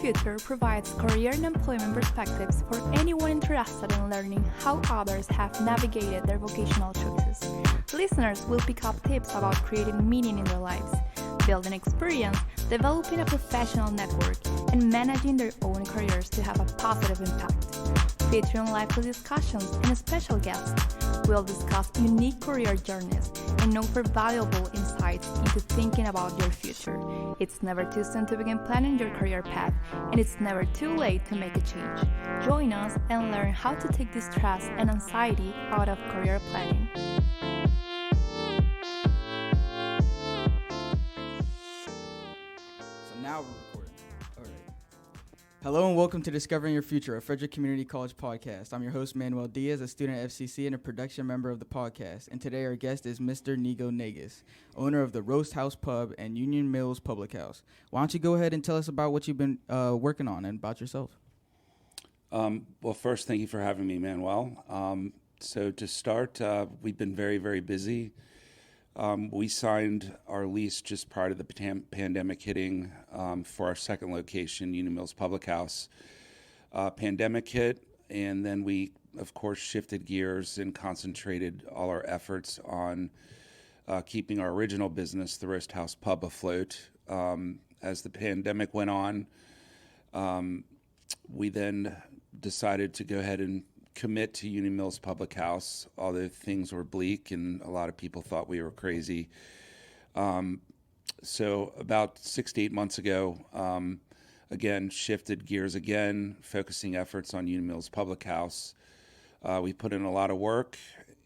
Future provides career and employment perspectives for anyone interested in learning how others have navigated their vocational choices. Listeners will pick up tips about creating meaning in their lives, building experience, developing a professional network, and managing their own careers to have a positive impact. Featuring lively discussions and special guests, we'll discuss unique career journeys and offer valuable insights into thinking about your future. It's never too soon to begin planning your career path, and it's never too late to make a change. Join us and learn how to take the stress and anxiety out of career planning. So now we're recording. All right. Hello and welcome to Discovering Your Future, a Frederick Community College podcast. I'm your host, Manuel Diaz, a student at FCC and a production member of the podcast. And today our guest is Mr. Niko Negas, owner of the Roasthouse Pub and Union Mills Public House. Why don't you go ahead and tell us about what you've been working on and about yourself? Well, first, thank you for having me, Manuel. So to start, we've been very, very busy. We signed our lease just prior to the pandemic hitting for our second location, Union Mills Public House. Pandemic hit, and then we, of course, shifted gears and concentrated all our efforts on keeping our original business, the Roasthouse Pub, afloat. As the pandemic went on, we then decided to go ahead and commit to Union Mills Public House, although things were bleak and a lot of people thought we were crazy. So about 6 to 8 months ago, again, shifted gears again, focusing efforts on Union Mills Public House. We put in a lot of work,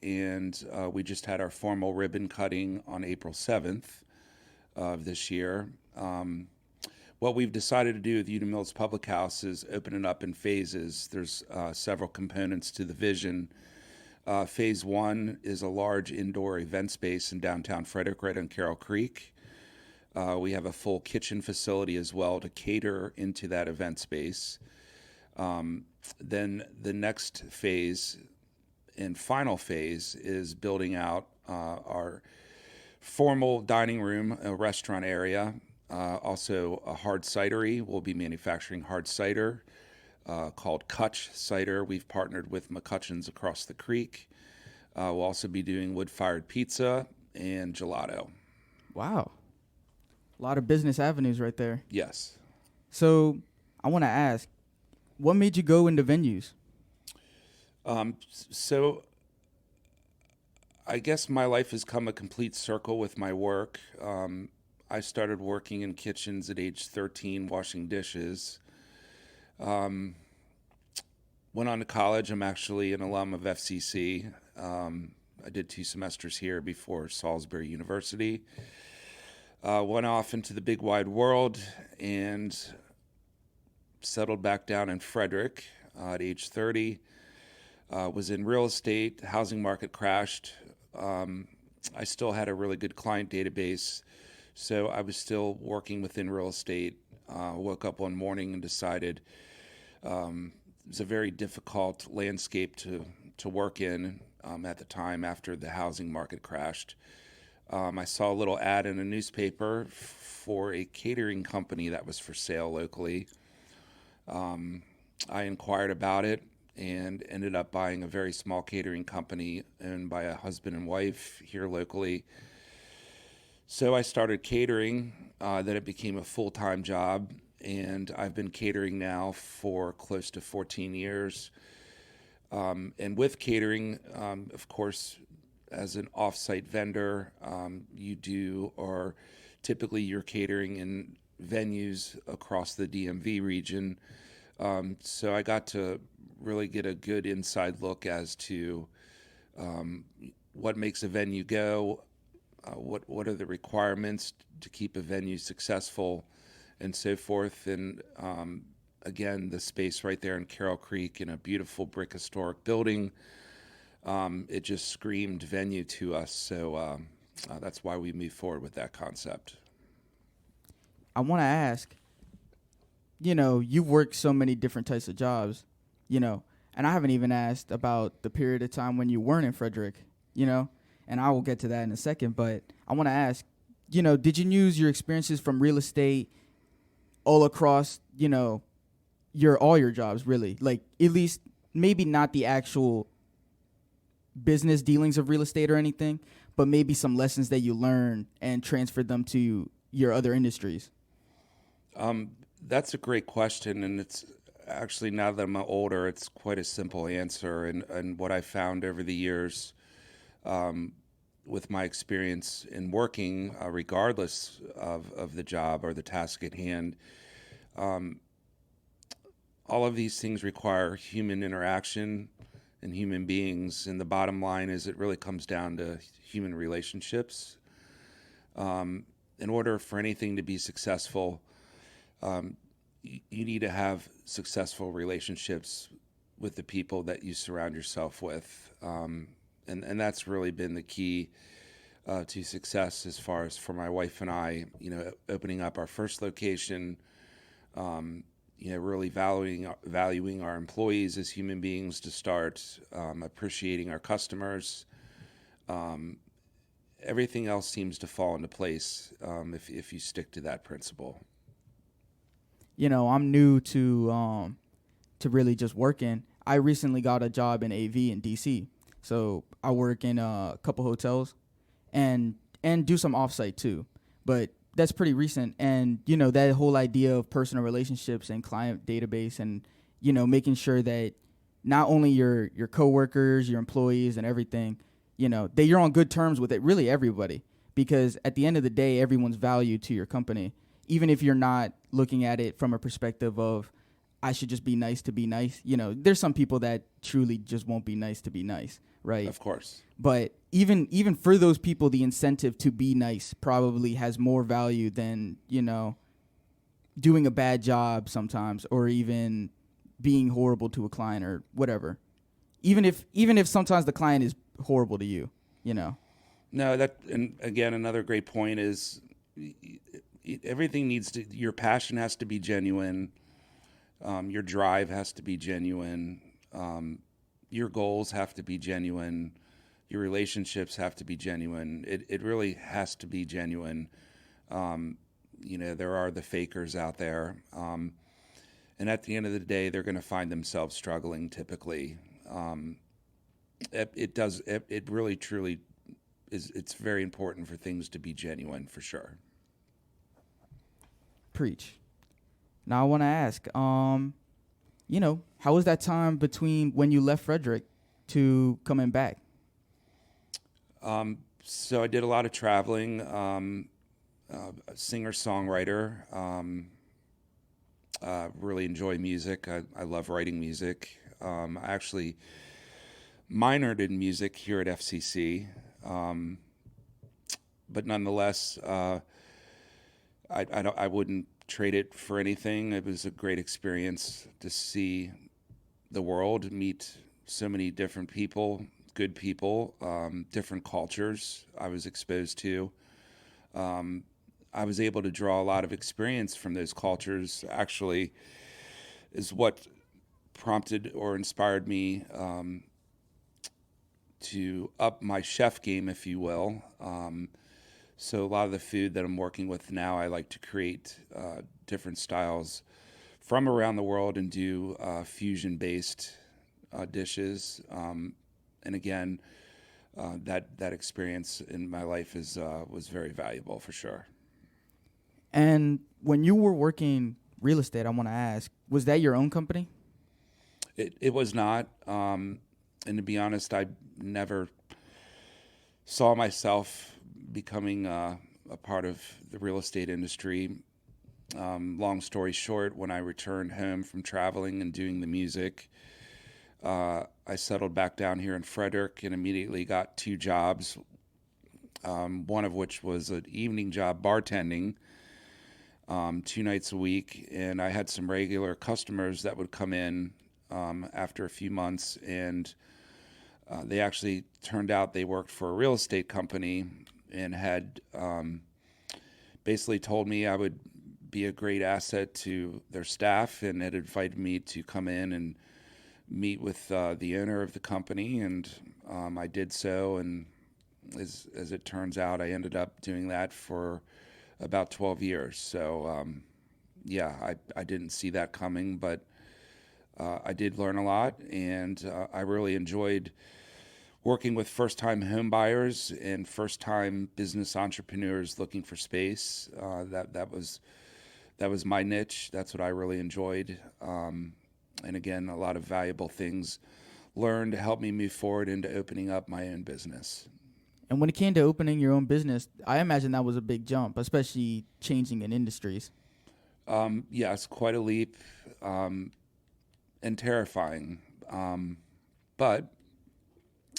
and we just had our formal ribbon cutting on April 7th of this year. What we've decided to do with Union Mills Public House is open it up in phases. There's several components to the vision. Phase one is a large indoor event space in downtown Frederick, right on Carroll Creek. We have a full kitchen facility as well to cater into that event space. Then the next phase and final phase is building out our formal dining room, a restaurant area. Also a hard cidery. We'll be manufacturing hard cider called Kutch Cider. We've partnered with McCutcheon's across the creek. We'll also be doing wood-fired pizza and gelato. Wow. A lot of business avenues right there. Yes. So I want to ask, what made you go into venues? So I guess my life has come a complete circle with my work. I started working in kitchens at age 13, washing dishes. Went on to college. I'm actually an alum of FCC. I did 2 semesters here before Salisbury University. Went off into the big wide world and settled back down in Frederick at age 30. Was in real estate. The housing market crashed. I still had a really good client database. So I was still working within real estate. Woke up one morning and decided it was a very difficult landscape to work in at the time after the housing market crashed. I saw a little ad in a newspaper for a catering company that was for sale locally. I inquired about it and ended up buying a very small catering company owned by a husband and wife here locally. So I started catering, then it became a full-time job, and I've been catering now for close to 14 years. And with catering, of course, as an off-site vendor, typically you're catering in venues across the DMV region. So I got to really get a good inside look as to what makes a venue go, what are the requirements to keep a venue successful, and so forth. And again, the space right there in Carroll Creek in a beautiful brick historic building, it just screamed venue to us. So that's why we moved forward with that concept. I want to ask, you've worked so many different types of jobs, and I haven't even asked about the period of time when you weren't in Frederick, and I will get to that in a second. But I want to ask, did you use your experiences from real estate all across, all your jobs, really. Like, at least maybe not the actual business dealings of real estate or anything, but maybe some lessons that you learn and transfer them to your other industries? That's a great question, and it's actually, now that I'm older, it's quite a simple answer. And what I found over the years, with my experience in working, regardless of the job or the task at hand, all of these things require human interaction and human beings. And the bottom line is it really comes down to human relationships. In order for anything to be successful, you need to have successful relationships with the people that you surround yourself with. And that's really been the key to success as far as for my wife and I, opening up our first location, really valuing our employees as human beings to start, appreciating our customers. Everything else seems to fall into place if you stick to that principle. I'm new to really just working. I recently got a job in AV in DC. So I work in a couple hotels and do some offsite too. But that's pretty recent. And, that whole idea of personal relationships and client database and, making sure that not only your coworkers, your employees and everything, that you're on good terms with it, really everybody. Because at the end of the day, everyone's value to your company. Even if you're not looking at it from a perspective of, I should just be nice to be nice. There's some people that truly just won't be nice to be nice, right? Of course. But even for those people, the incentive to be nice probably has more value than, doing a bad job sometimes, or even being horrible to a client or whatever. Even if sometimes the client is horrible to you, No, and again, another great point is everything your passion has to be genuine. Your drive has to be genuine. Your goals have to be genuine. Your relationships have to be genuine. It really has to be genuine. There are the fakers out there. And at the end of the day, they're going to find themselves struggling typically. It really, truly is, it's very important for things to be genuine for sure. Preach. Now I want to ask, how was that time between when you left Frederick to coming back? So I did a lot of traveling, singer-songwriter, really enjoy music. I love writing music. I actually minored in music here at FCC, but nonetheless, I wouldn't trade it for anything. It was a great experience to see the world, meet so many different people, good people, different cultures I was exposed to. I was able to draw a lot of experience from those cultures, actually, is what prompted or inspired me to up my chef game, if you will. So a lot of the food that I'm working with now, I like to create different styles from around the world and do fusion-based dishes. And again, that experience in my life was very valuable for sure. And when you were working real estate, I want to ask, was that your own company? It was not. And to be honest, I never saw myself becoming a part of the real estate industry. Long story short, when I returned home from traveling and doing the music, I settled back down here in Frederick and immediately got 2 jobs, one of which was an evening job bartending, 2 nights a week. And I had some regular customers that would come in after a few months, and they actually turned out they worked for a real estate company and had basically told me I would be a great asset to their staff, and had invited me to come in and meet with the owner of the company, and I did so, and as it turns out, I ended up doing that for about 12 years. So, I didn't see that coming, but I did learn a lot, and I really enjoyed working with first-time home buyers and first-time business entrepreneurs looking for space. That was my niche. That's what I really enjoyed. And again, a lot of valuable things learned to help me move forward into opening up my own business. And when it came to opening your own business, I imagine that was a big jump, especially changing in industries. Yes, quite a leap, and terrifying. But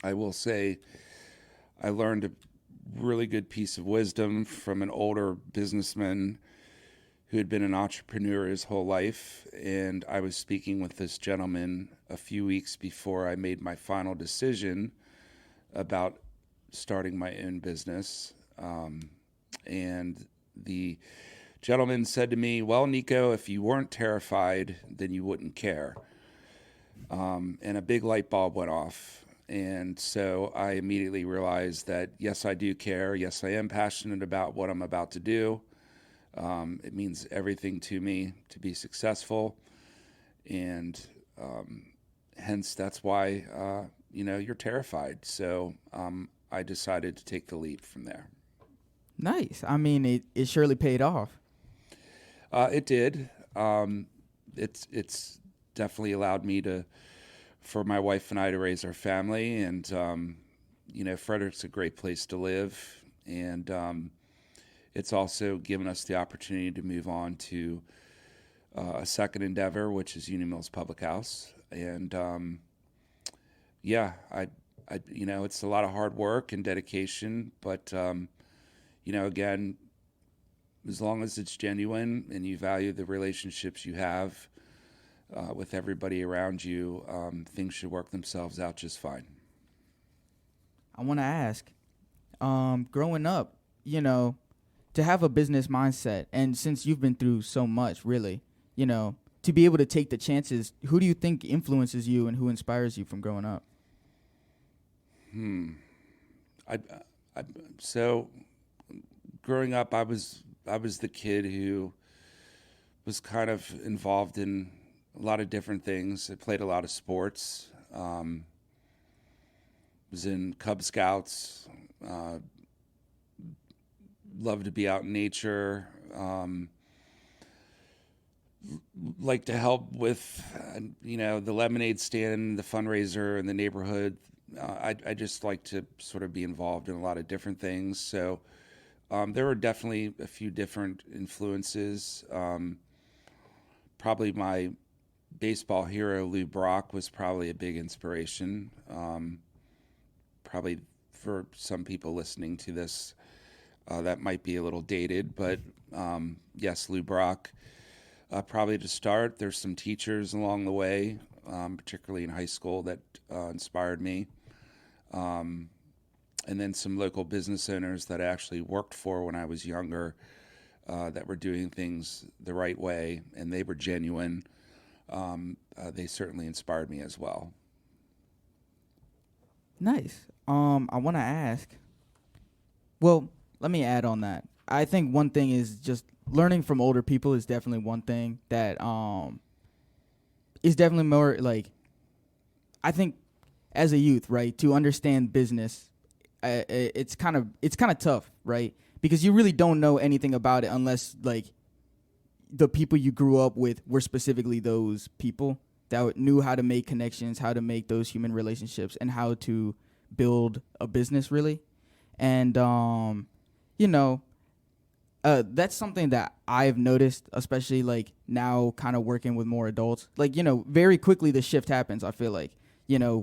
I will say I learned a really good piece of wisdom from an older businessman who had been an entrepreneur his whole life. And I was speaking with this gentleman a few weeks before I made my final decision about starting my own business. And the gentleman said to me, "Well, Niko, if you weren't terrified, then you wouldn't care." And a big light bulb went off. And so I immediately realized that, yes, I do care. Yes, I am passionate about what I'm about to do. It means everything to me to be successful. And hence, that's why, you're terrified. So I decided to take the leap from there. Nice. I mean, it surely paid off. It did. It's definitely allowed me for my wife and I to raise our family. And, Frederick's a great place to live. And it's also given us the opportunity to move on to a second endeavor, which is Union Mills Public House. And, it's a lot of hard work and dedication. But, again, as long as it's genuine and you value the relationships you have with everybody around you, things should work themselves out just fine. I want to ask, growing up, to have a business mindset, and since you've been through so much, really, to be able to take the chances, who do you think influences you and who inspires you from growing up? So growing up, I was the kid who was kind of involved in a lot of different things. I played a lot of sports. Was in Cub Scouts. Loved to be out in nature. Like to help with, the lemonade stand, the fundraiser in the neighborhood. I just like to sort of be involved in a lot of different things. So there were definitely a few different influences. Probably my baseball hero, Lou Brock, was probably a big inspiration. Probably for some people listening to this, that might be a little dated, but yes, Lou Brock. Probably to start, there's some teachers along the way, particularly in high school, that inspired me. And then some local business owners that I actually worked for when I was younger, that were doing things the right way, and they were genuine. They certainly inspired me as well. Nice. I want to ask, well, let me add on that. I think one thing is just learning from older people is definitely one thing that is definitely more like, I think as a youth, right, to understand business, it's kind of tough, right? Because you really don't know anything about it unless like the people you grew up with were specifically those people that knew how to make connections, how to make those human relationships, and how to build a business, really. And that's something that I've noticed, especially like now kind of working with more adults. Like, very quickly the shift happens, I feel like.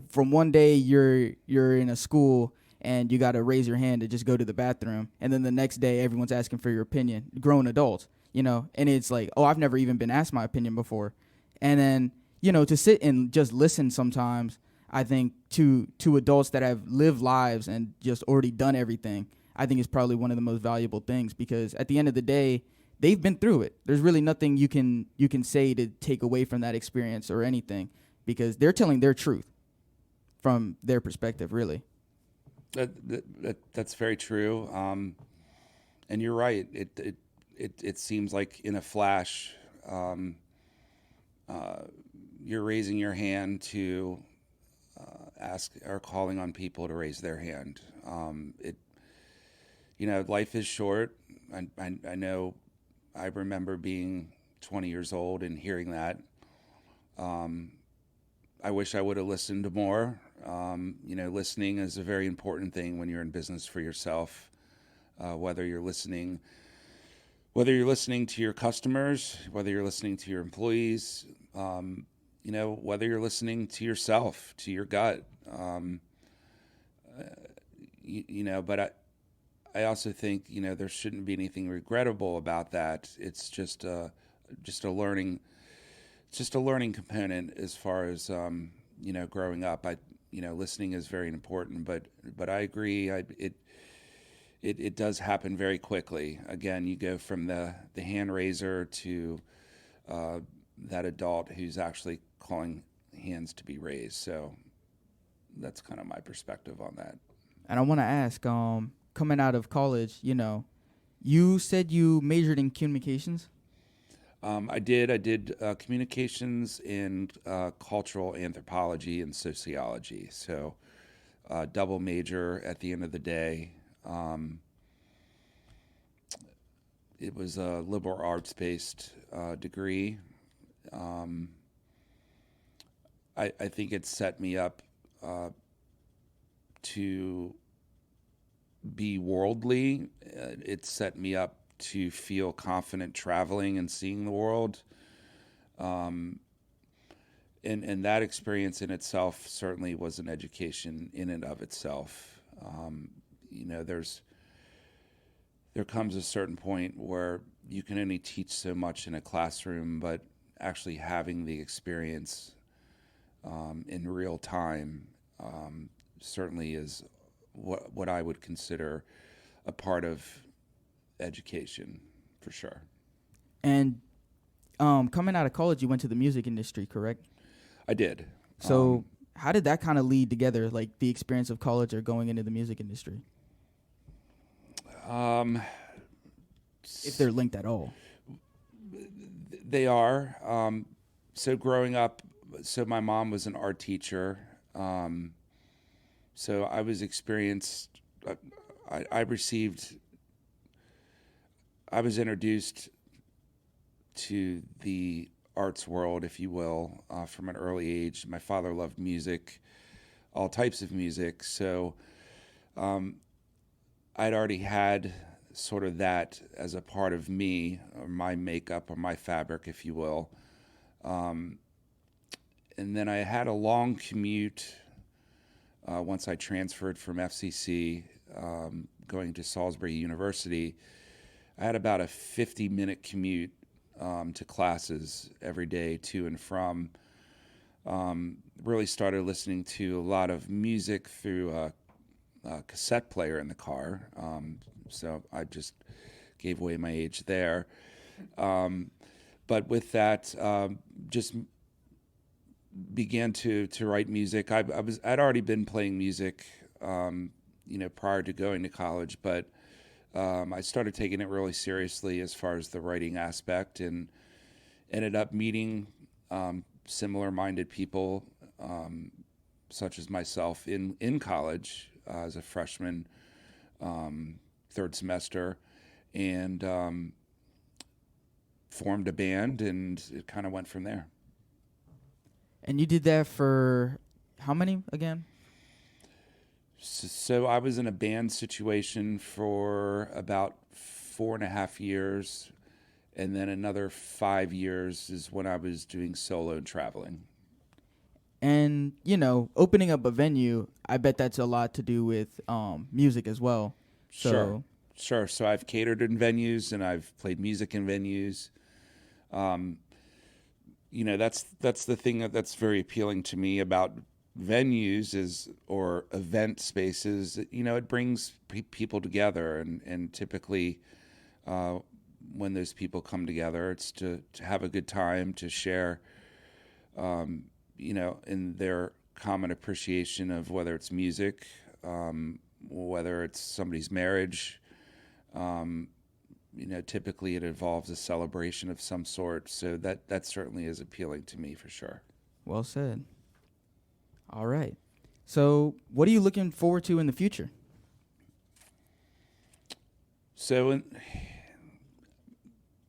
From one day you're in a school and you got to raise your hand to just go to the bathroom, and then the next day everyone's asking for your opinion, grown adults, and it's like, oh, I've never even been asked my opinion before. And then, to sit and just listen sometimes, I think to adults that have lived lives and just already done everything, I think is probably one of the most valuable things, because at the end of the day, they've been through it. There's really nothing you can say to take away from that experience or anything, because they're telling their truth from their perspective, really. That's very true. And you're right. It seems like in a flash, you're raising your hand to ask or calling on people to raise their hand. Life is short. I know. I remember being 20 years old and hearing that. I wish I would have listened more. Listening is a very important thing when you're in business for yourself. Whether you're listening to your customers, whether you're listening to your employees, whether you're listening to yourself, to your gut. But I also think, there shouldn't be anything regrettable about that. It's just a learning component as far as, growing up. Listening is very important, but I agree. It does happen very quickly. Again, you go from the hand raiser to that adult who's actually calling hands to be raised. So that's kind of my perspective on that. And I want to ask, coming out of college, you said you majored in communications? I did communications in cultural anthropology and sociology. So double major at the end of the day. It was a liberal arts-based degree. I think it set me up to be worldly. It set me up to feel confident traveling and seeing the world. And that experience in itself certainly was an education in and of itself. There comes a certain point where you can only teach so much in a classroom, but actually having the experience in real time certainly is what I would consider a part of education, for sure. And coming out of college, you went to the music industry, correct? I did. So how did that kind of lead together, like the experience of college or going into the music industry? If they're linked at all. They are. So growing up, my mom was an art teacher. So I was experienced, I was introduced to the arts world, if you will, from an early age. My father loved music, all types of music. So I'd already had sort of that as a part of me, or my makeup, or my fabric, if you will. And then I had a long commute once I transferred from FCC, going to Salisbury University. I had about a 50-minute commute to classes every day, to and from. Really started listening to a lot of music through a cassette player in the car. So I just gave away my age there. But with that, just began to write music. I'd already been playing music, prior to going to college, but I started taking it really seriously as far as the writing aspect, and ended up meeting similar-minded people, such as myself, in college as a freshman, third semester, and formed a band, and it kind of went from there. And you did that for how many again? So I was in a band situation for about 4.5 years, and then another 5 years is when I was doing solo and traveling. And, opening up a venue, I bet that's a lot to do with music as well. Sure. So I've catered in venues, and I've played music in venues. That's the thing that's very appealing to me about venues or event spaces. It brings people together, and typically when those people come together, it's to have a good time, to share, in their common appreciation of whether it's music, whether it's somebody's marriage, typically it involves a celebration of some sort. So that certainly is appealing to me for sure. Well said. All right. So what are you looking forward to in the future? So in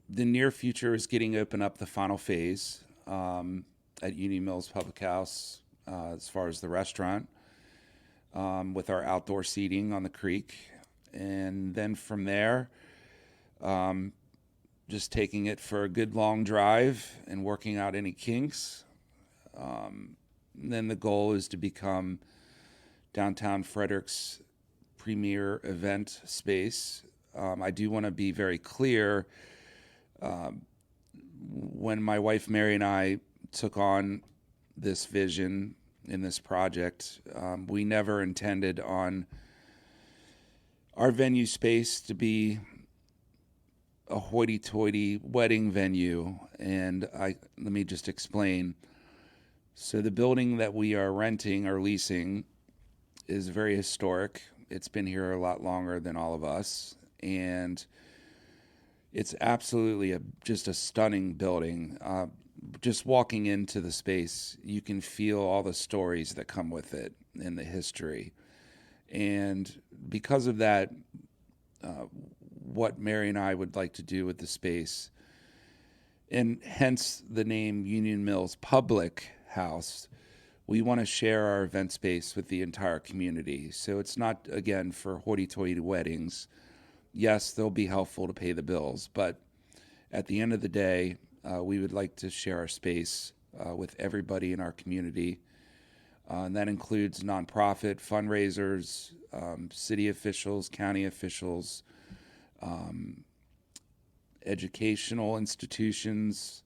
the near future is getting open up the final phase at Union Mills Public House as far as the restaurant with our outdoor seating on the creek. And then from there, just taking it for a good long drive and working out any kinks. Then the goal is to become downtown Frederick's premier event space. I do want to be very clear. When my wife Mary and I took on this vision in this project, we never intended on our venue space to be a hoity-toity wedding venue. And let me just explain. So the building that we are renting or leasing is very historic. It's been here a lot longer than all of us. And it's absolutely just a stunning building. Just walking into the space, you can feel all the stories that come with it and the history. And because of that, what Mary and I would like to do with the space, and hence the name Union Mills Public House, we want to share our event space with the entire community. So it's not, again, for hoity-toity weddings. Yes, they'll be helpful to pay the bills, but at the end of the day, we would like to share our space with everybody in our community. And that includes nonprofit fundraisers, city officials, county officials, educational institutions,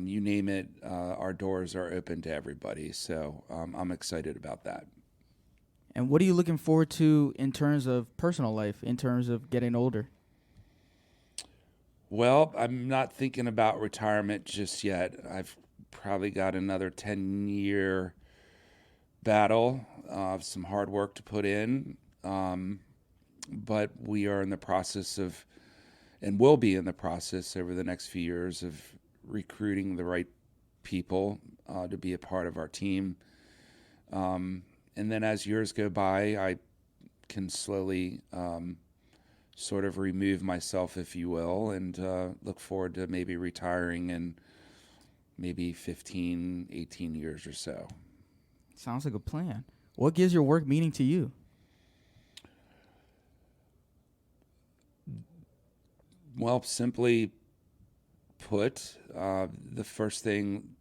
you name it, our doors are open to everybody. So I'm excited about that. And what are you looking forward to in terms of personal life, in terms of getting older? Well, I'm not thinking about retirement just yet. I've probably got another 10-year battle, some hard work to put in. But we are in the process of, and will be in the process over the next few years of recruiting the right people to be a part of our team. And then as years go by, I can slowly sort of remove myself, if you will, and look forward to maybe retiring in maybe 15, 18 years or so. Sounds like a plan. What gives your work meaning to you? Well, simply put, the first thing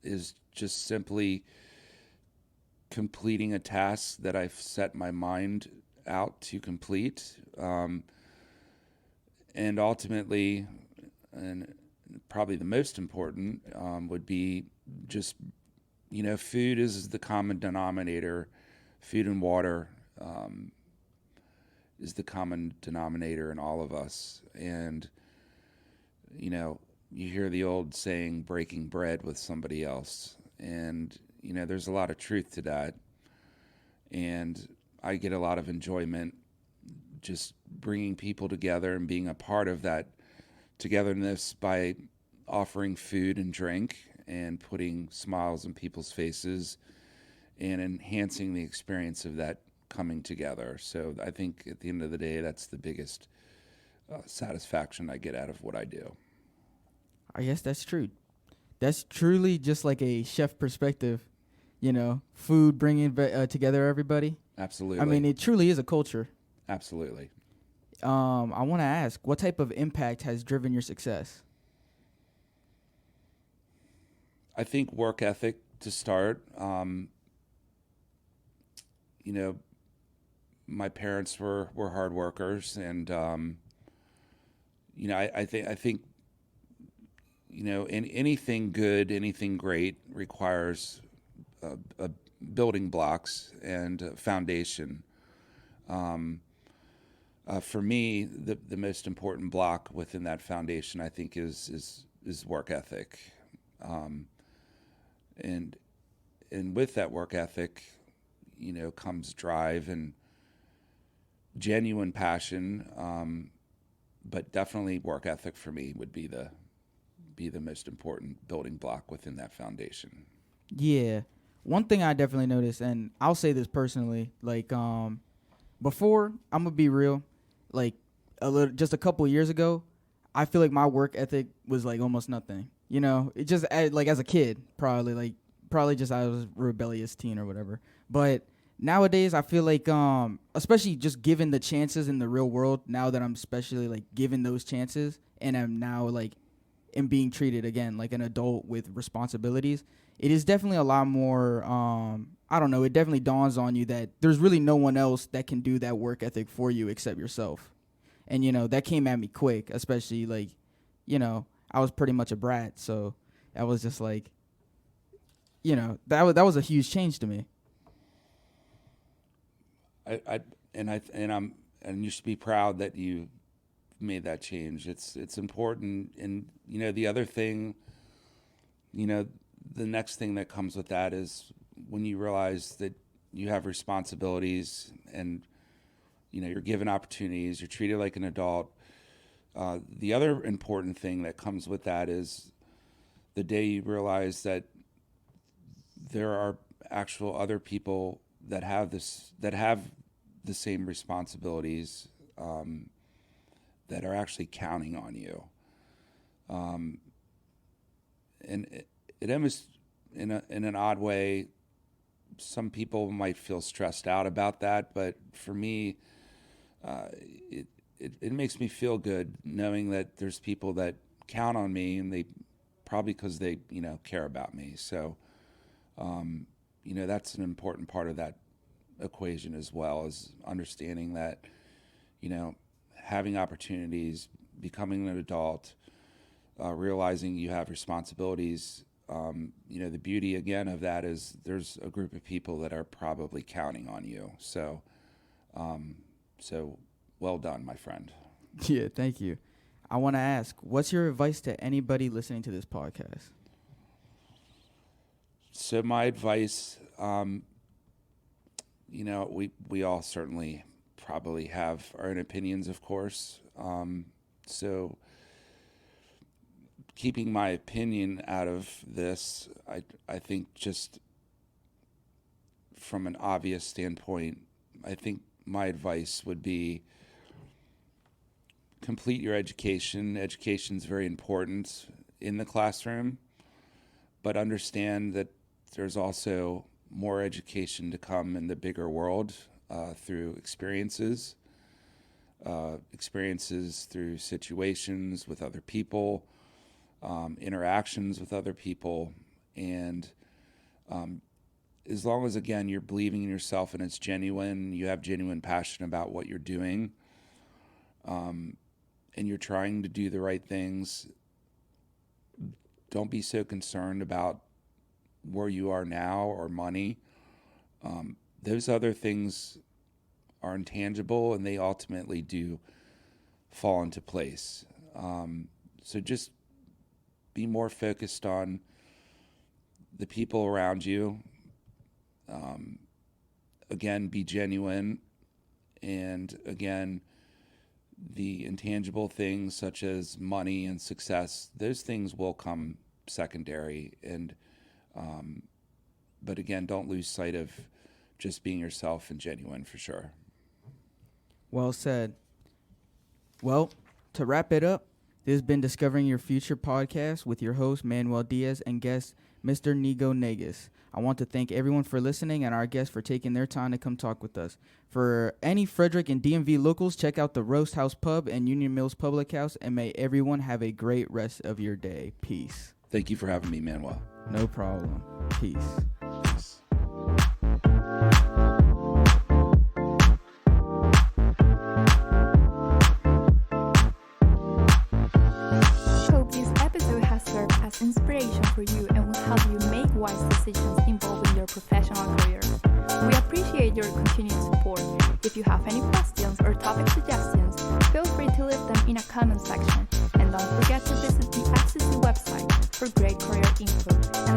is just simply completing a task that I've set my mind out to complete. And ultimately, and probably the most important, would be just, food is the common denominator. Food and water is the common denominator in all of us. And, you hear the old saying, breaking bread with somebody else. And, there's a lot of truth to that. And I get a lot of enjoyment just bringing people together and being a part of that togetherness by offering food and drink and putting smiles on people's faces and enhancing the experience of that coming together. So I think at the end of the day, that's the biggest satisfaction I get out of what I do. I guess that's true. That's truly just like a chef perspective, food bringing together everybody. Absolutely. I mean, it truly is a culture. Absolutely. I want to ask, what type of impact has driven your success? I think work ethic to start. My parents were hard workers, and I think in anything good, anything great requires a building blocks and a foundation. For me, the most important block within that foundation, I think, is work ethic, and with that work ethic, comes drive and genuine passion but definitely work ethic for me would be the most important building block within that foundation. Yeah. One thing I definitely noticed, and I'll say this personally, like before, I'm gonna be real, like just a couple years ago, I feel like my work ethic was like almost nothing. You know, it just like as a kid, probably just I was a rebellious teen or whatever. But nowadays, I feel like, especially just given the chances in the real world, now that I'm especially like given those chances, and I'm now like am being treated again like an adult with responsibilities, it is definitely a lot more. I don't know. It definitely dawns on you that there's really no one else that can do that work ethic for you except yourself. And, you know, that came at me quick, especially, like, you know, I was pretty much a brat. So that was just like, you know, that was a huge change to me. And you should be proud that you made that change. It's important. And, you know, the other thing, you know, the next thing that comes with that is when you realize that you have responsibilities and, you know, you're given opportunities, you're treated like an adult. The other important thing that comes with that is the day you realize that there are actual other people that have the same responsibilities, that are actually counting on you. And it almost, in an odd way, some people might feel stressed out about that, but for me, it makes me feel good knowing that there's people that count on me, and they probably because they, you know, care about me. So, you know, that's an important part of that equation as well, is understanding that, you know, having opportunities, becoming an adult, realizing you have responsibilities. You know, the beauty again of that is there's a group of people that are probably counting on you. So, so well done, my friend. Yeah, thank you. I want to ask, what's your advice to anybody listening to this podcast? So my advice, you know, we all certainly probably have our own opinions, of course. So keeping my opinion out of this, I think just from an obvious standpoint, I think my advice would be complete your education. Education is very important in the classroom, but understand that there's also more education to come in the bigger world, through experiences through situations with other people, interactions with other people. And as long as, again, you're believing in yourself and it's genuine, you have genuine passion about what you're doing, and you're trying to do the right things, don't be so concerned about where you are now or money. Those other things are intangible, and they ultimately do fall into place. So just be more focused on the people around you. Again, be genuine. And again, the intangible things such as money and success, those things will come secondary. And but again, don't lose sight of just being yourself and genuine, for sure. Well said. Well, to wrap it up, this has been Discovering Your Future podcast with your host, Manuel Diaz, and guest, Mr. Niko Negas. I want to thank everyone for listening and our guests for taking their time to come talk with us. For any Frederick and DMV locals, check out the Roasthouse Pub and Union Mills Public House, and may everyone have a great rest of your day. Peace. Thank you for having me, Manuel. No problem. Peace. Peace. Hope this episode has served as inspiration for you and will help you make wise decisions involving your professional career. We appreciate your continued support. If you have any questions or topic suggestions, feel free to leave them in a comment section. And don't forget to visit the FCC website for great career info. And